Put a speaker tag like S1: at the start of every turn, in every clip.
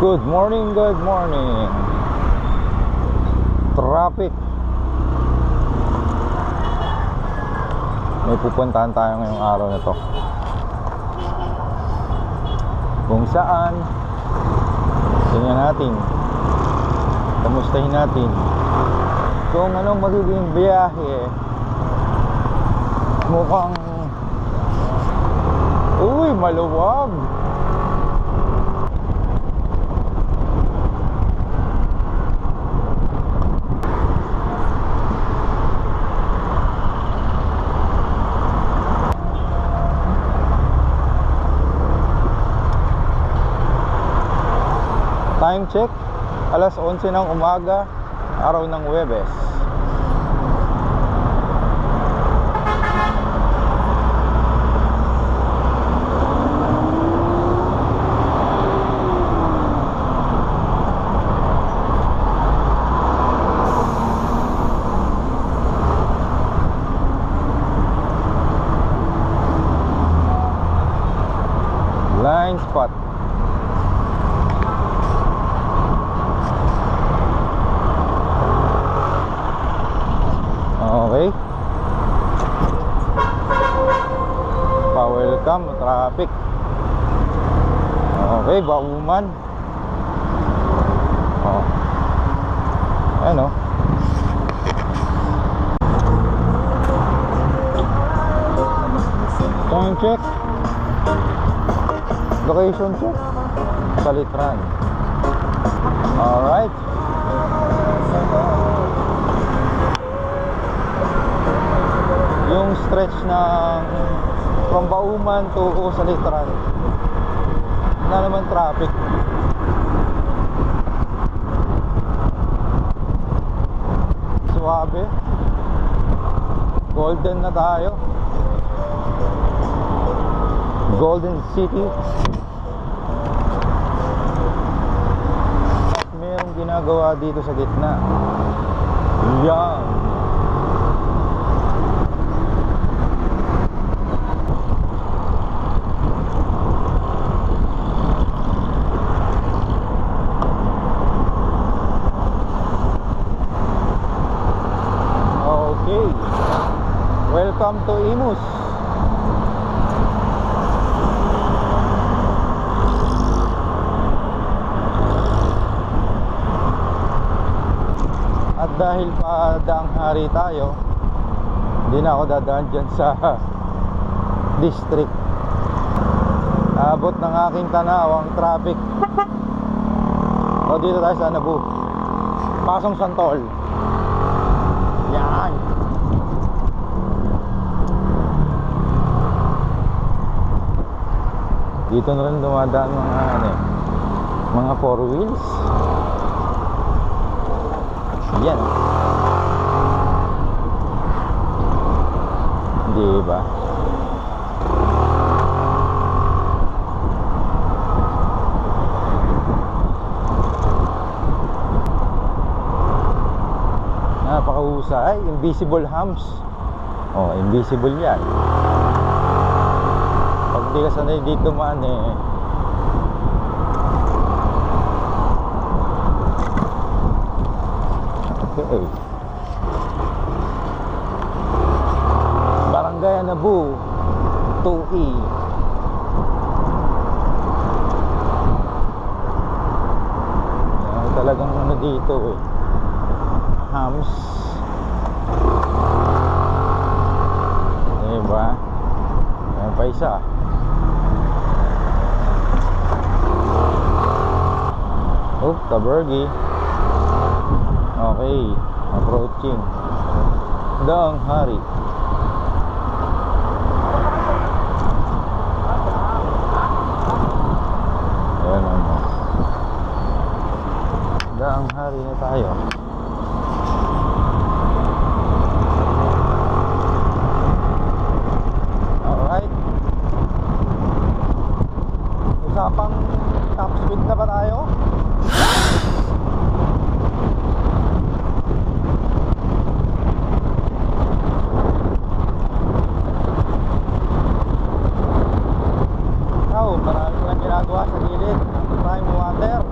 S1: Good morning, good morning. Traffic. May pupuntahan tayo ngayong araw na to, kung saan tingnan natin, kamustahin natin kung anong magiging biyahe. Mukhang maluwag. Time check, alas 11 ng umaga, araw ng Huwebes. Blind spot. Okay. Pa-welcome traffic. Okay, Bauman. Oh. Ano? Time check. Location check. Salitran. Alright. Yung stretch ng from Bauman to Salitran, na naman traffic. Suabe. Golden na tayo. Golden City. At mayroong ginagawa dito sa gitna. Yan. Okay. Welcome to Imus. At dahil pa daang hari tayo, hindi na ako dadaan dyan sa district. Abot ng aking tanaw ang traffic. O dito tayo sa Nabu, Pasong Santol. Yan. Dito na rin dumadaan mga four wheels. Yan. Di ba? Napakahusay. Invisible humps. Oh, invisible yan. Pag di ka sanay dito man Okay. Barangay Nabu 2E. Yan, talagang dito hams. Diba? Yan pa isa. Oh, Tabergi. Okay, approaching Daang Hari. Ayan naman, Daang Hari na tayo. Alright. Usapang top speed na ba tayo? Marami lang ginagawa sa gilid ng prime water.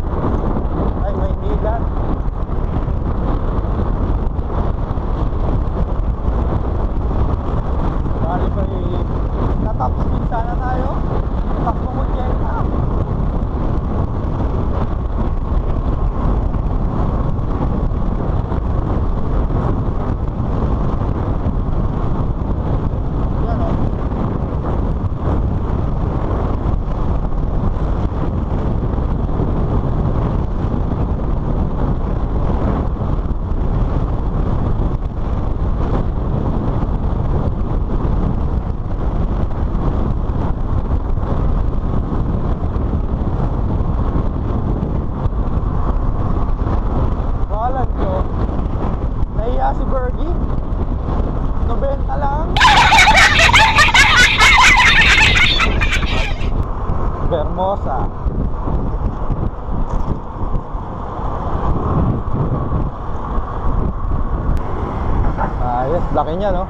S1: Ayos, laki niya, no?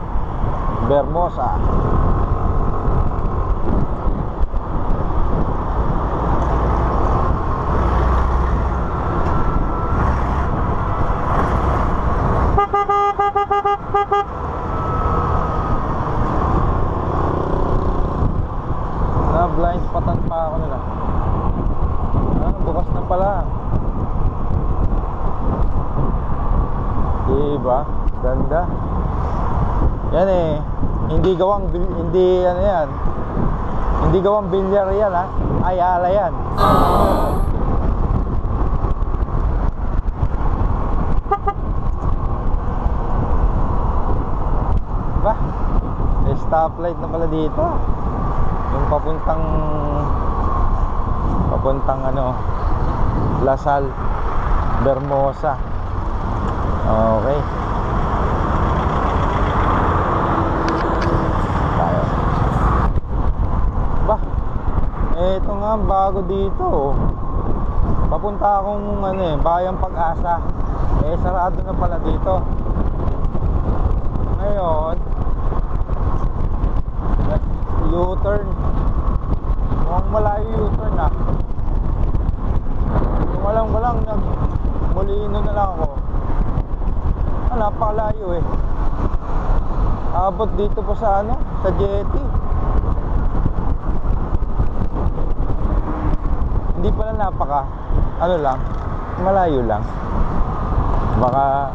S1: Vermosa. Na blind spotan pa ako nila. Bukas na pala. Diba? Ganda. Yan eh. Hindi gawang hindi ano yan. Hindi gawang bilyar yan, ha. Ayala yan. Ba? May stoplight na pala dito. Yung papuntang ano, Lasal, Vermosa. Okay. Tayo. Ba? Ito nga bago dito. Papunta akong ano eh, Bayang Pag-asa. Sarado na pala dito. Ngayon, U-turn. Mukhang malayo U-turn, ah. Kung alam ko lang, Molino na lang ako. Napakalayo eh. Abot dito po sa ano, sa jetty. Hindi pala ano lang, malayo lang. Baka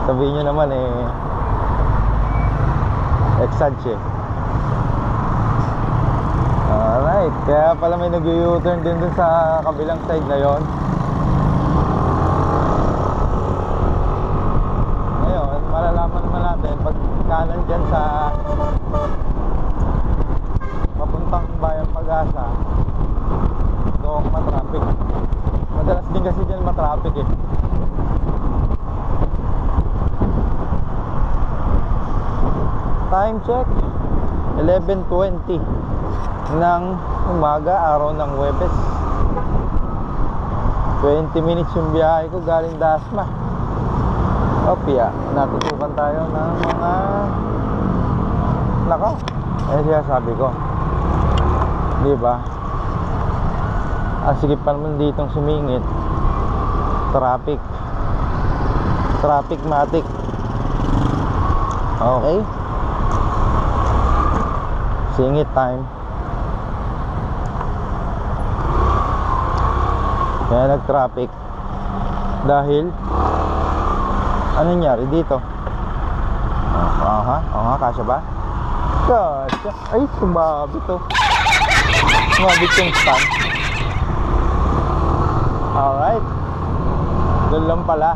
S1: sabihin nyo naman eh, exage eh. Alright, kaya pala may nag-U-turn din dun sa kabilang side na yon. Ngayon, malalaman naman natin pag kanan dyan sa papuntang Bayang Pag-asa, doon matraffic. Madalas din kasi dyan matraffic eh. Time check 11:20 ng umaga, araw ng Huwebes. 20 minutes yung biyahe ko galing Dasma. Opya, natutukan tayo ng mga nakaw. Siya sabi ko, di ba? Sige pa naman ditong sumingit. Traffic matic. Okay. Singit time. Kaya nag-traffic dahil ano nangyari dito? Kasya ba? Kasya. Ay, sumabit to. Sumabit yung stand. Alright. Doon lang pala.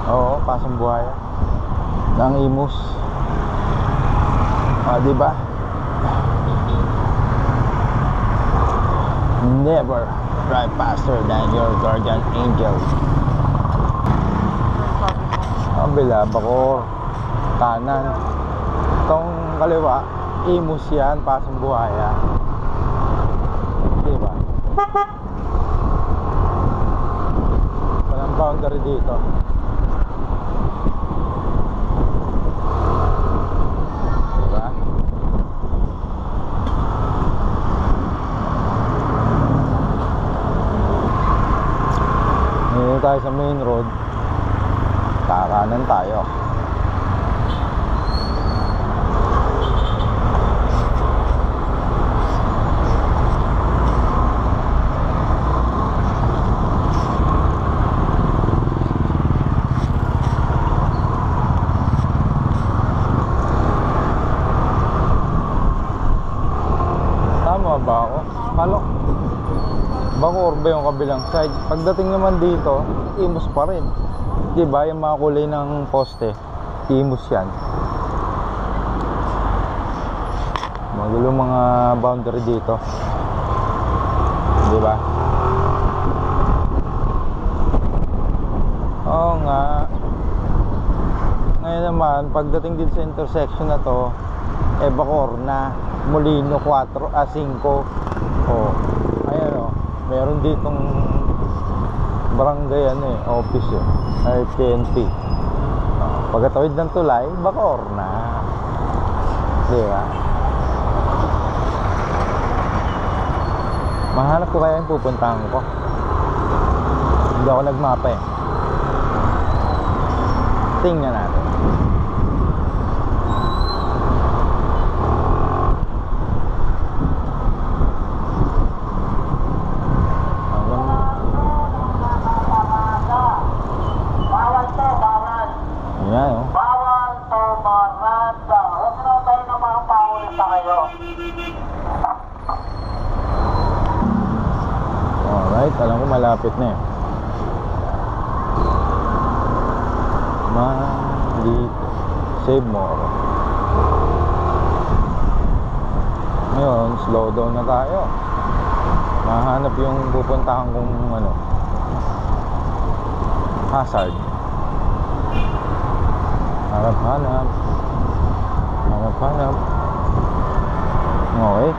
S1: Oo, pasang buhaya ng Imus. Diba? Never drive faster than your guardian angel. Kabila, Bacoor, kanan. Itong kaliwa, Imus yan, pasang buhaya. Diba? Walang boundary dito. Tayo sa main road, kakanan tayo. Tama ba ako? Bacoor ba yung kabilang side? Pagdating naman dito, Imus pa rin. Diba yung mga kulay ng poste, Imus yan. Magulo mga boundary dito. Diba? Oo nga. Ngayon naman, pagdating din sa intersection na to, Bacoor na. Molino 4, 5. Oh, ayan oh. Meron ditong barangay office ay PNP. Pagkatawid ng tulay, Bacoor na. Di ba? Mahanap ko kaya yung pupuntahan ko. Hindi ako nagmapa eh. Tingnan natin. Ayan oh.
S2: Bawal tumaranda. Huwag na tayo na mga paulit na kayo.
S1: Alright, alam ko malapit na eh. Dito. Save more. Ngayon, slow down na tayo. Mahanap yung pupuntahan kong hazard. Hanap. Okay.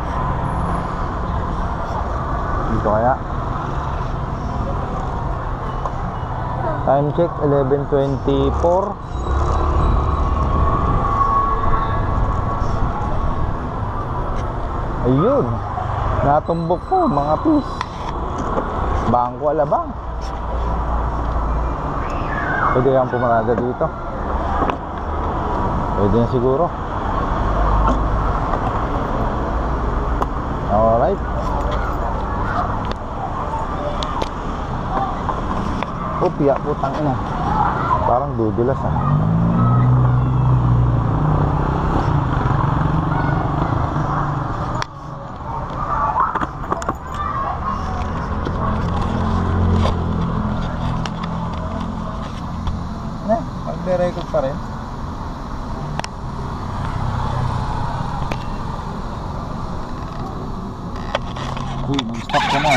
S1: Dito kaya. Time check 11:24. Ayun. Natumbok ko mga pis. Bangko Alabang. Pwede kang pumarada dito. Pwede na siguro. Alright. Upya, putang ina. Parang dudulas magre-record pa rin. Uy, mag-stop ka na.